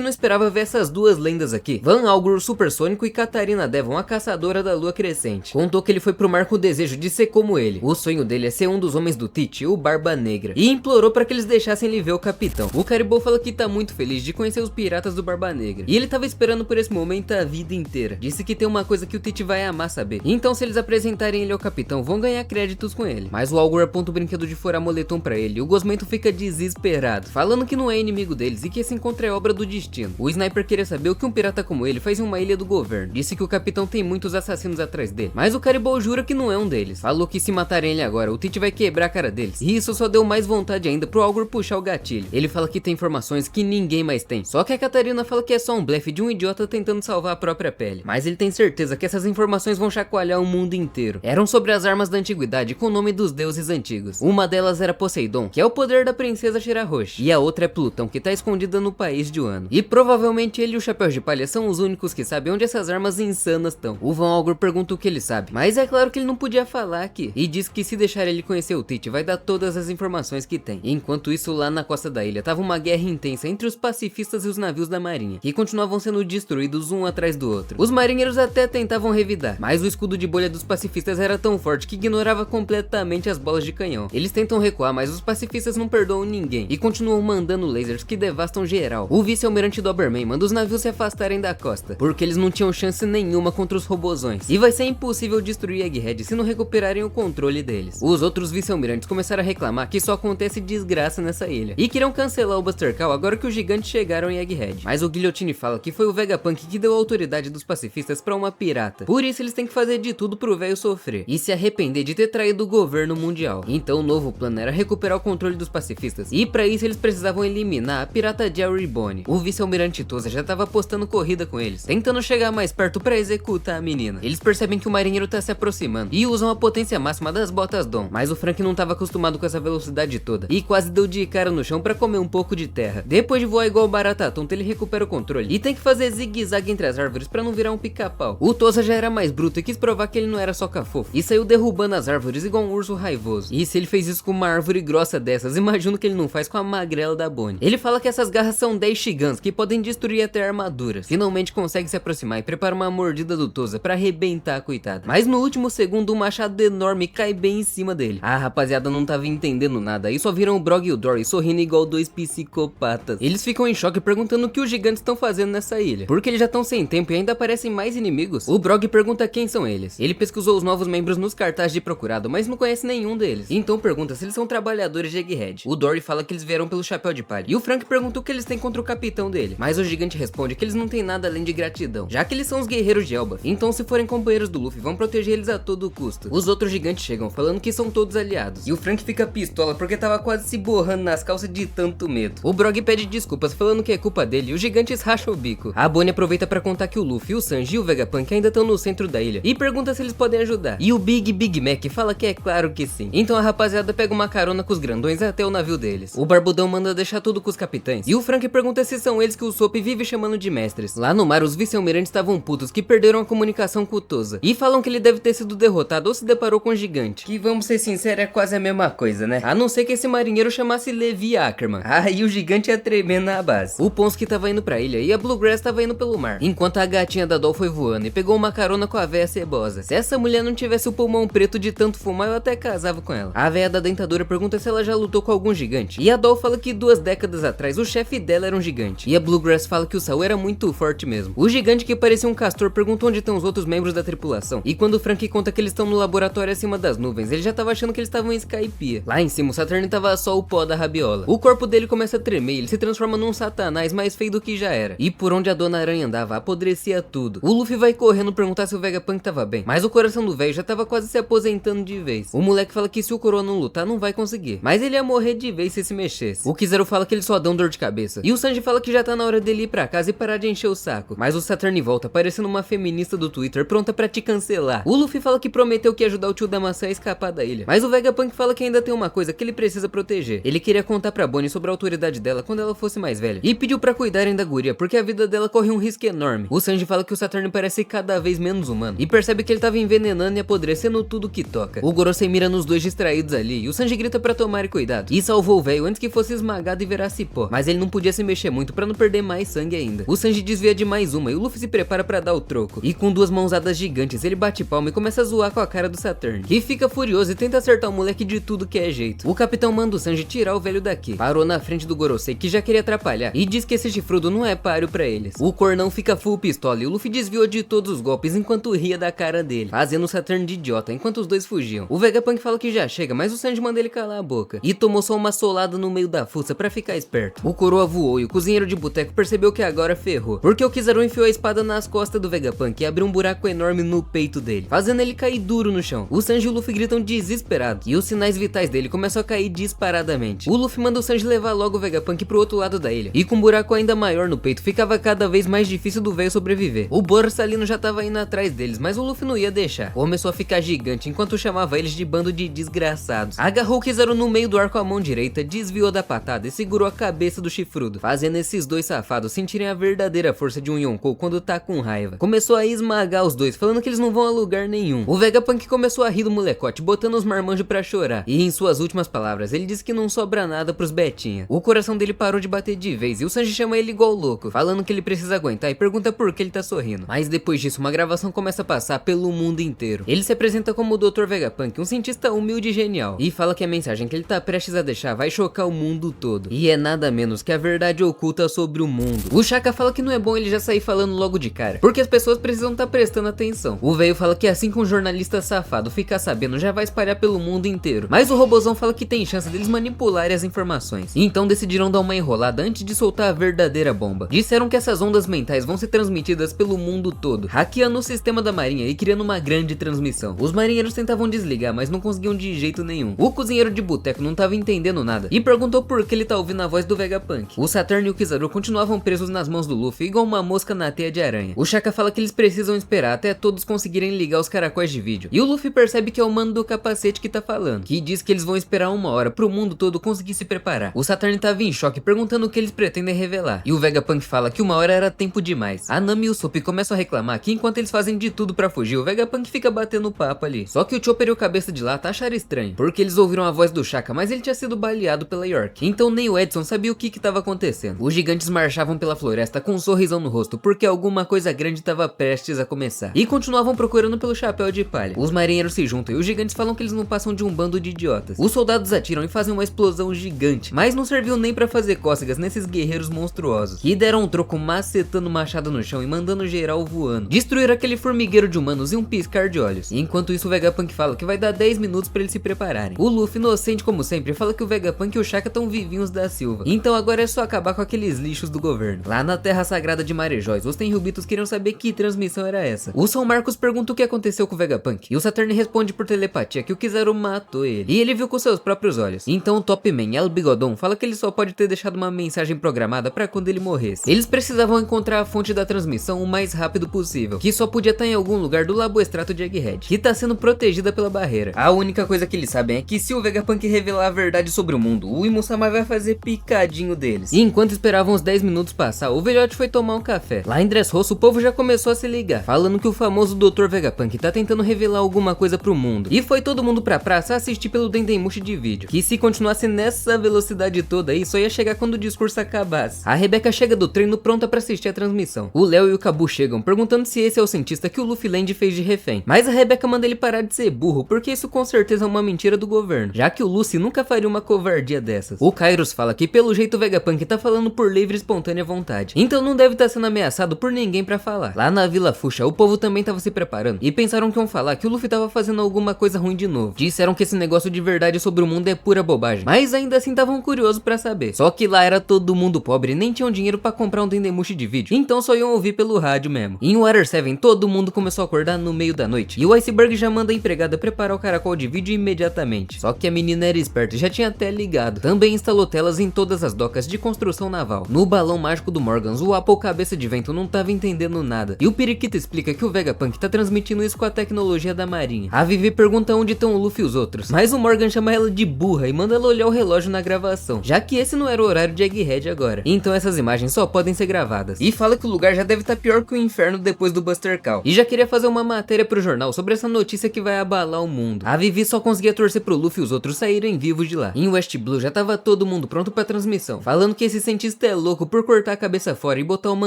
não esperava ver essas duas lendas aqui, Van Algor, o supersônico, e Katarina Devon, a caçadora da lua crescente. Contou que ele foi pro mar com o desejo de ser como ele. O sonho dele é ser um dos homens do Teach, o Barba Negra, e implorou pra que eles deixassem ele ver o capitão. O Caribou fala que tá muito feliz de conhecer os piratas do Barba Negra, e ele tava esperando por esse momento a vida inteira. Disse que tem uma coisa que o Teach vai amar saber, então se eles apresentarem ele ao capitão, vão ganhar créditos com ele. Mas o Algor aponta o brinquedo de fora moletom pra ele ele, o Gosmento fica desesperado, falando que não é inimigo deles e que esse encontro é obra do destino. O Sniper queria saber o que um pirata como ele faz em uma ilha do governo. Disse que o capitão tem muitos assassinos atrás dele, mas o Caribou jura que não é um deles. Falou que se matarem ele agora, o Tite vai quebrar a cara deles. E isso só deu mais vontade ainda pro Algor puxar o gatilho. Ele fala que tem informações que ninguém mais tem. Só que a Catarina fala que é só um blefe de um idiota tentando salvar a própria pele. Mas ele tem certeza que essas informações vão chacoalhar o mundo inteiro. Eram sobre as armas da antiguidade com o nome dos deuses antigos. Uma delas era Poseidon, que é o poder da princesa Shirahoshi. E a outra é Plutão, que tá escondida no país de Wano. E provavelmente ele e o Chapéu de Palha são os únicos que sabem onde essas armas insanas estão. O Van Algor pergunta o que ele sabe, mas é claro que ele não podia falar aqui. E diz que se deixar ele conhecer o Tite, vai dar todas as informações que tem. Enquanto isso, lá na costa da ilha, tava uma guerra intensa entre os pacifistas e os navios da marinha, que continuavam sendo destruídos um atrás do outro. Os marinheiros até tentavam revidar, mas o escudo de bolha dos pacifistas era tão forte que ignorava completamente as bolas de canhão. Eles tentam recuar, mas os pacifistas não perdoam ninguém e continuam mandando lasers que devastam geral. O vice-almirante Doberman manda os navios se afastarem da costa, porque eles não tinham chance nenhuma contra os robozões, e vai ser impossível destruir Egghead se não recuperarem o controle deles. Os outros vice-almirantes começaram a reclamar que só acontece desgraça nessa ilha, e queriam cancelar o Buster Call agora que os gigantes chegaram em Egghead. Mas o Guillotine fala que foi o Vegapunk que deu a autoridade dos pacifistas pra uma pirata, por isso eles têm que fazer de tudo pro velho sofrer, e se arrepender de ter traído o governo mundial. Então o novo plano era recuperar o controle dos pacifistas, e pra isso eles precisavam eliminar a pirata Jerry Bonnie. O vice-almirante Toza já tava apostando corrida com eles, tentando chegar mais perto pra executar a menina. Eles percebem que o marinheiro tá se aproximando, e usam a potência máxima das botas Dom, mas o Frank não tava acostumado com essa velocidade toda, e quase deu de cara no chão pra comer um pouco de terra. Depois de voar igual barata tonta, ele recupera o controle, e tem que fazer zigue-zague entre as árvores pra não virar um pica-pau. O Toza já era mais bruto e quis provar que ele não era só cafofo, e saiu derrubando as árvores igual um urso raivoso. E se ele fez isso com uma árvore grossa dessas, imagino que ele não faz com a magrela da Bonnie. Ele fala que essas garras são 10 Shigans, que podem destruir até armaduras. Finalmente consegue se aproximar e prepara uma mordida do Toza pra arrebentar a coitada. Mas no último segundo, um machado enorme cai bem em cima dele. A rapaziada não tava entendendo nada, e só viram o Brog e o Dory sorrindo igual dois psicopatas. Eles ficam em choque perguntando o que os gigantes estão fazendo nessa ilha, porque eles já estão sem tempo e ainda aparecem mais inimigos. O Brog pergunta quem são eles. Ele pesquisou os novos membros nos cartazes de procurado, mas não conhece nenhum deles. Então pergunta se eles são trabalhadores de Egghead. O Dory fala que eles vieram pelo Chapéu de Palha, e o Frank pergunta o que eles têm contra o capitão dele, mas o gigante responde que eles não têm nada além de gratidão, já que eles são os guerreiros de Elba. Então se forem companheiros do Luffy, vão proteger eles a todo custo. Os outros gigantes chegam falando que são todos aliados, e o Frank fica pistola porque tava quase se borrando nas calças de tanto medo. O Brog pede desculpas falando que é culpa dele, e os gigantes racham o bico. A Bonnie aproveita pra contar que o Luffy, o Sanji e o Vegapunk ainda estão no centro da ilha, e pergunta se eles podem ajudar. E o Big Mac fala que é claro que sim. Então a rapaziada pega uma carona com os grandões até o navio deles. O Barbudão manda deixar tudo com os capitães, e o Frank pergunta se são eles que o Soap vive chamando de mestres. Lá no mar, os vice-almirantes estavam putos que perderam a comunicação com o Toza, e falam que ele deve ter sido derrotado ou se deparou com um gigante, que vamos ser sinceros, é quase a mesma coisa, né? A não ser que esse marinheiro chamasse Levi Ackerman. Aí o gigante ia tremer na base. O Ponsky tava indo pra ilha e a Bluegrass tava indo pelo mar, enquanto a gatinha da Doll foi voando e pegou uma carona com a véia cebosa. Se essa mulher não tivesse o pulmão preto de tanto fumar, eu até casava com ela. A véia da dentadura pergunta se ela já lutou com algum gigante, e a Doll fala que 2 décadas atrás o chefe dela era um gigante, e a Bluegrass fala que o Saul era muito forte mesmo. O gigante, que parecia um castor, pergunta onde estão os outros membros da tripulação, e quando o Frank conta que eles estão no laboratório acima das nuvens, ele já tava achando que eles estavam em Skypiea. Lá em cima o Saturn tava só o pó da rabiola. O corpo dele começa a tremer, ele se transforma num satanás mais feio do que já era, e por onde a Dona Aranha andava apodrecia tudo. O Luffy vai correndo perguntar se o Vegapunk tava bem, mas o coração do velho já tava quase se aposentando de vez. O moleque fala que se o Coroa não lutar não vai conseguir, mas ele ia morrer de vez se mexesse. O Kizaru fala que eles só dão dor de cabeça, e o Sanji fala que já tá na hora dele ir pra casa e parar de encher o saco, mas o Saturn volta parecendo uma feminista do Twitter pronta pra te cancelar. O Luffy fala que prometeu que ia ajudar o tio da maçã a escapar da ilha, mas o Vegapunk fala que ainda tem uma coisa que ele precisa proteger. Ele queria contar pra Bonnie sobre a autoridade dela quando ela fosse mais velha, e pediu pra cuidarem da guria, porque a vida dela corre um risco enorme. O Sanji fala que o Saturn parece cada vez menos humano, e percebe que ele tava envenenando e apodrecendo tudo que toca. O Gorosei mira nos dois distraídos ali, e o Sanji grita pra tomarem cuidado, e salvou o velho antes que fosse esmagado e virasse pó, mas ele não podia se mexer muito pra não perder mais sangue ainda. O Sanji desvia de mais uma, e o Luffy se prepara pra dar o troco, e com 2 mãozadas gigantes ele bate palma e começa a zoar com a cara do Saturn, que fica furioso e tenta acertar o moleque de tudo que é jeito. O capitão manda o Sanji tirar o velho daqui, parou na frente do Gorosei, que já queria atrapalhar, e diz que esse chifrudo não é páreo pra eles. O cornão fica full pistola, e o Luffy desviou de todos os golpes enquanto ria da cara dele, fazendo o Saturn de idiota enquanto os dois fugiam. O Vegapunk fala que já chega, mas o Sanji manda ele calar a boca. boca e tomou só uma solada no meio da fuça pra ficar esperto. O coroa voou e o cozinheiro de boteco percebeu que agora ferrou, porque o Kizaru enfiou a espada nas costas do Vegapunk e abriu um buraco enorme no peito dele, fazendo ele cair duro no chão. O Sanji e o Luffy gritam desesperados e os sinais vitais dele começam a cair disparadamente. O Luffy manda o Sanji levar logo o Vegapunk pro outro lado da ilha, e com um buraco ainda maior no peito ficava cada vez mais difícil do velho sobreviver. O Borsalino já tava indo atrás deles, mas o Luffy não ia deixar. Começou a ficar gigante enquanto chamava eles de bando de desgraçados. Agarrou o Kizaru no meio do ar com a mão direita, desviou da patada e segurou a cabeça do chifrudo, fazendo esses dois safados sentirem a verdadeira força de um Yonkou quando tá com raiva. Começou a esmagar os dois, falando que eles não vão a lugar nenhum. O Vegapunk começou a rir do molecote, botando os marmanjos pra chorar, e em suas últimas palavras ele disse que não sobra nada pros Betinha. O coração dele parou de bater de vez e o Sanji chama ele igual louco, falando que ele precisa aguentar e pergunta por que ele tá sorrindo. Mas depois disso uma gravação começa a passar pelo mundo inteiro. Ele se apresenta como o Dr. Vegapunk, um cientista humilde e genial, e fala que a mensagem que ele tá prestes a deixar vai chocar o mundo todo, e é nada menos que a verdade oculta sobre o mundo. O Shaka fala que não é bom ele já sair falando logo de cara, porque as pessoas precisam tá prestando atenção. O velho fala que assim que um jornalista safado ficar sabendo já vai espalhar pelo mundo inteiro, mas o robozão fala que tem chance deles manipularem as informações, então decidiram dar uma enrolada antes de soltar a verdadeira bomba. Disseram que essas ondas mentais vão ser transmitidas pelo mundo todo, hackeando o sistema da marinha e criando uma grande transmissão. Os marinheiros tentavam desligar, mas não conseguiam de jeito nenhum. O cozinheiro de boteco não tava entendendo nada e perguntou por que ele tá ouvindo a voz do Vegapunk. O Saturn e o Kizaru continuavam presos nas mãos do Luffy igual uma mosca na teia de aranha. O Shaka fala que eles precisam esperar até todos conseguirem ligar os caracóis de vídeo, e o Luffy percebe que é o mano do capacete que tá falando, que diz que eles vão esperar 1 hora pro mundo todo conseguir se preparar. O Saturn tava em choque perguntando o que eles pretendem revelar, e o Vegapunk fala que 1 hora era tempo demais. A Nami e o Sop começam a reclamar que enquanto eles fazem de tudo pra fugir, o Vegapunk fica batendo papo ali. Só que o Chopper e o Cabeça de Lata acharam estranho, porque eles ouviram a voz do Shaka, mas ele tinha sido baleado pela York, então nem o Edson sabia o que tava acontecendo. Os gigantes marchavam pela floresta com um sorrisão no rosto, porque alguma coisa grande tava prestes a começar, e continuavam procurando pelo chapéu de palha. Os marinheiros se juntam e os gigantes falam que eles não passam de um bando de idiotas. Os soldados atiram e fazem uma explosão gigante, mas não serviu nem pra fazer cócegas nesses guerreiros monstruosos, que deram um troco macetando o machado no chão e mandando geral voando. Destruíram aquele formigueiro de humanos em um piscar de olhos. E enquanto isso o Vegapunk fala que vai dar 10 minutos pra eles se prepararem. O Luffy, inocente como sempre, fala que o Vegapunk e o Shaka tão vivinhos da Silva, então agora é só acabar com aqueles lixos do governo. Lá na terra sagrada de Marejóis, os Tenryubitos queriam saber que transmissão era essa. O São Marcos pergunta o que aconteceu com o Vegapunk, e o Saturn responde por telepatia que o Kizaru matou ele, e ele viu com seus próprios olhos. Então o Top Man, El Bigodon, fala que ele só pode ter deixado uma mensagem programada pra quando ele morresse. Eles precisavam encontrar a fonte da transmissão o mais rápido possível, que só podia estar em algum lugar do Laboestrato de Egghead, que tá sendo protegida pela barreira. A única coisa que eles sabem é que se o Vegapunk revelar a verdade sobre o mundo, o Imusama vai fazer picadinho deles. E enquanto esperavam os 10 minutos passar, o velhote foi tomar um café. Lá em Dressrosa, o povo já começou a se ligar, falando que o famoso Dr. Vegapunk tá tentando revelar alguma coisa pro mundo. E foi todo mundo pra praça assistir pelo Dendemushi de vídeo, que se continuasse nessa velocidade toda aí, só ia chegar quando o discurso acabasse. A Rebeca chega do treino pronta pra assistir a transmissão. O Léo e o Kabu chegam, perguntando se esse é o cientista que o Luffy Land fez de refém. Mas a Rebeca manda ele parar de ser burro, porque isso com certeza é uma mentira do governo, já que o Luffy nunca faria uma covardia dessas. O Kairos fala que pelo jeito o Vegapunk tá falando por livre e espontânea vontade, então não deve estar sendo ameaçado por ninguém pra falar. Lá na Vila Fuxa, o povo também tava se preparando, e pensaram que iam falar que o Luffy tava fazendo alguma coisa ruim de novo. Disseram que esse negócio de verdade sobre o mundo é pura bobagem, mas ainda assim estavam curiosos pra saber. Só que lá era todo mundo pobre e nem tinham dinheiro pra comprar um Dendemushi de vídeo, então só iam ouvir pelo rádio mesmo. Em Water 7, todo mundo começou a acordar no meio da noite, e o Iceberg já manda a empregada preparar o caracol de vídeo imediatamente. Só que a menina era esperta e já tinha até ligado. Também instalou telas em todas as docas de construção naval. No balão mágico do Morgans, o Apple Cabeça de Vento não tava entendendo nada, e o Periquito explica que o Vegapunk tá transmitindo isso com a tecnologia da marinha. A Vivi pergunta onde estão o Luffy e os outros, mas o Morgan chama ela de burra e manda ela olhar o relógio na gravação, já que esse não era o horário de Egghead agora, então essas imagens só podem ser gravadas. E fala que o lugar já deve estar pior que o inferno depois do Buster Call, e já queria fazer uma matéria pro jornal sobre essa notícia que vai abalar o mundo. A Vivi só conseguia torcer pro Luffy e os outros saírem vivos de lá. Em West Blue já tava todo mundo pronto pra transmissão, falando que esse cientista é louco por cortar a cabeça fora e botar uma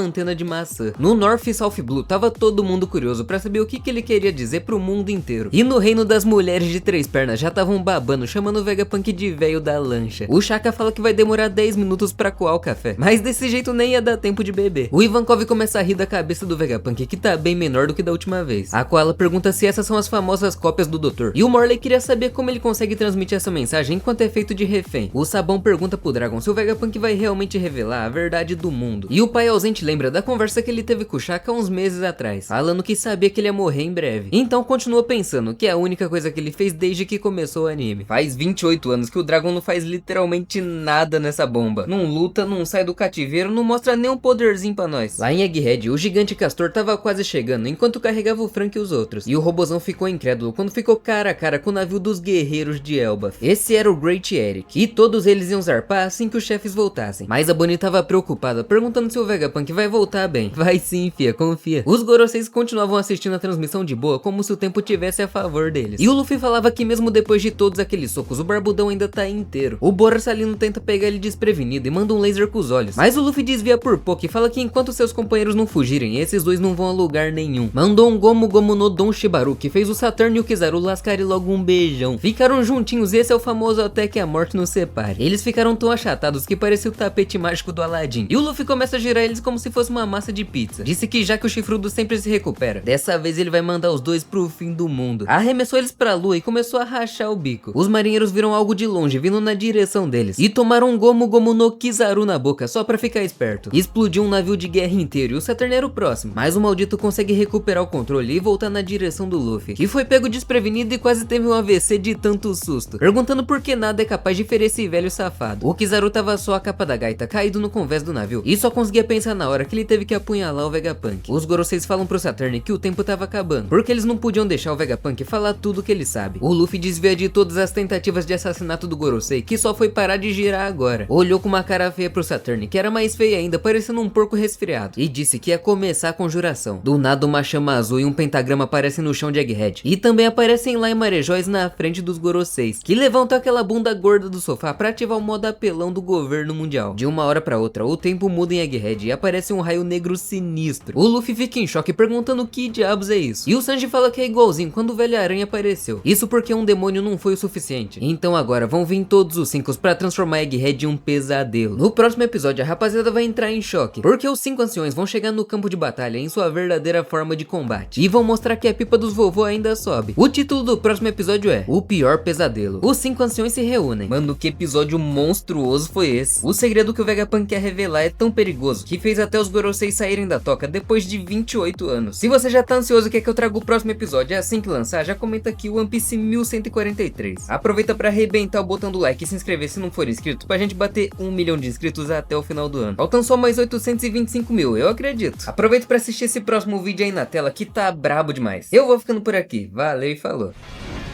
antena de maçã. No North e South Blue tava todo mundo curioso pra saber o que ele queria dizer pro mundo inteiro. E no reino das mulheres de 3 pernas já estavam babando, chamando o Vegapunk de velho da lancha. O Shaka fala que vai demorar 10 minutos pra coar o café, mas desse jeito nem ia dar tempo de beber. O Ivankov começa a rir da cabeça do Vegapunk, que tá bem menor do que da última vez. A Koala pergunta se essas são as famosas cópias do Dr. E o Morley queria saber como ele consegue transmitir essa mensagem enquanto é feito de refém. O Sabão pergunta pro Dragon se o Vegapunk vai realmente revelar a verdade do mundo. E o pai ausente lembra da conversa que ele teve com o Shaka uns meses atrás, falando que sabia que ele ia morrer em breve. Então continua pensando que é a única coisa que ele fez desde que começou o anime. Faz 28 anos que o Dragon não faz literalmente nada nessa bomba. Não luta, não sai do cativeiro, não mostra nem um poderzinho pra nós. Lá em Egghead, o gigante Castor tava quase chegando enquanto carregava o Frank e os outros. E o robozão ficou incrédulo quando ficou cara a cara com o navio dos guerreiros de Elbaf. Esse era o Great Eric. E todos eles iam zarpar assim que os chefes voltassem. Mas a Bonnie tava preocupada, perguntando se o Vegapunk vai voltar bem. Vai sim, fia, confia. Os Goroseis continuavam assistindo a transmissão de boa, como se o tempo tivesse a favor deles. E o Luffy falava que mesmo depois de todos aqueles socos, o Barbudão ainda tá inteiro. O Borsalino tenta pegar ele desprevenido e manda um laser com os olhos. Mas o Luffy desvia por pouco e fala que enquanto seus companheiros não fugirem, esses dois não vão a lugar nenhum. Mandou um Gomu Gomu no Don Shibaru, que fez o Saturno e o Kizaru lascarem logo um beijão. Ficaram juntinhos e esse é o famoso até que a morte nos separe. Eles ficaram tão achatados que parecia o tapete mágico do Aladdin. E o Luffy começa a girar eles como se fosse uma massa de pizza. Disse que já que o chifrudo sempre se recupera, dessa vez ele vai mandar os dois pro fim do mundo. Arremessou eles pra lua e começou a rachar o bico. Os marinheiros viram algo de longe vindo na direção deles e tomaram um Gomu Gomu no Kizaru na boca só pra ficar esperto. Explodiu um navio de guerra inteiro e o Saturno era o próximo. Mas o maldito consegue recuperar o controle e voltar na direção do Luffy, que foi pego desprevenido e quase teve um AVC de tanto susto, perguntando por que nada é capaz de ferir esse velho safado. O Kizaru tava só a capa da gaita caído no convés do navio e só conseguia pensar na hora que ele teve que apunhalar o Vegapunk. Os Goroseis falam pro Saturn que o tempo tava acabando, porque eles não podiam deixar o Vegapunk falar tudo que ele sabe. O Luffy desvia de todas as tentativas de assassinato do Gorosei, que só foi parar de girar agora. Olhou com uma cara feia pro Saturn, que era mais feia ainda, parecendo um porco resfriado, e disse que ia começar a conjuração. Do nada uma chama azul e um pentagrama aparecem no chão de Egghead, e também aparecem lá em Marejóis na frente dos Goroseis, que levantam aquela bunda gorda do sofá pra ativar o modo apelão do governo mundial. De uma hora pra outra, o tempo muda em Egghead e aparece um raio negro sinistro. O Luffy fica em choque perguntando que diabos é isso, e o Sanji fala que é igualzinho quando o velho aranha apareceu. Isso porque um demônio não foi o suficiente. Então agora vão vir todos os 5 pra transformar Egghead em um pesadelo. No próximo episódio a rapaziada vai entrar em choque, porque os 5 anciões vão chegar no campo de batalha em sua verdadeira forma de combate, e vão mostrar que a pipa dos vovô ainda sobe. O título do próximo episódio é O Pior Pesadelo. Os 5 anciões se reúnem. Mano, que episódio monstruoso foi esse? O segredo que o Vegapunk quer revelar é tão perigoso que fez até os Goroseis saírem da toca depois de 28 anos. Se você já tá ansioso e quer que eu traga o próximo episódio assim que lançar, já comenta aqui o One Piece 1143. Aproveita pra arrebentar o botão do like e se inscrever se não for inscrito, pra gente bater 1 milhão de inscritos até o final do ano. Faltam só mais 825 mil, eu acredito. Aproveita pra assistir esse próximo vídeo aí na tela que tá brabo demais. Eu vou ficando por aqui, valeu e falou.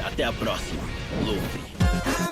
Até a próxima, Luffy.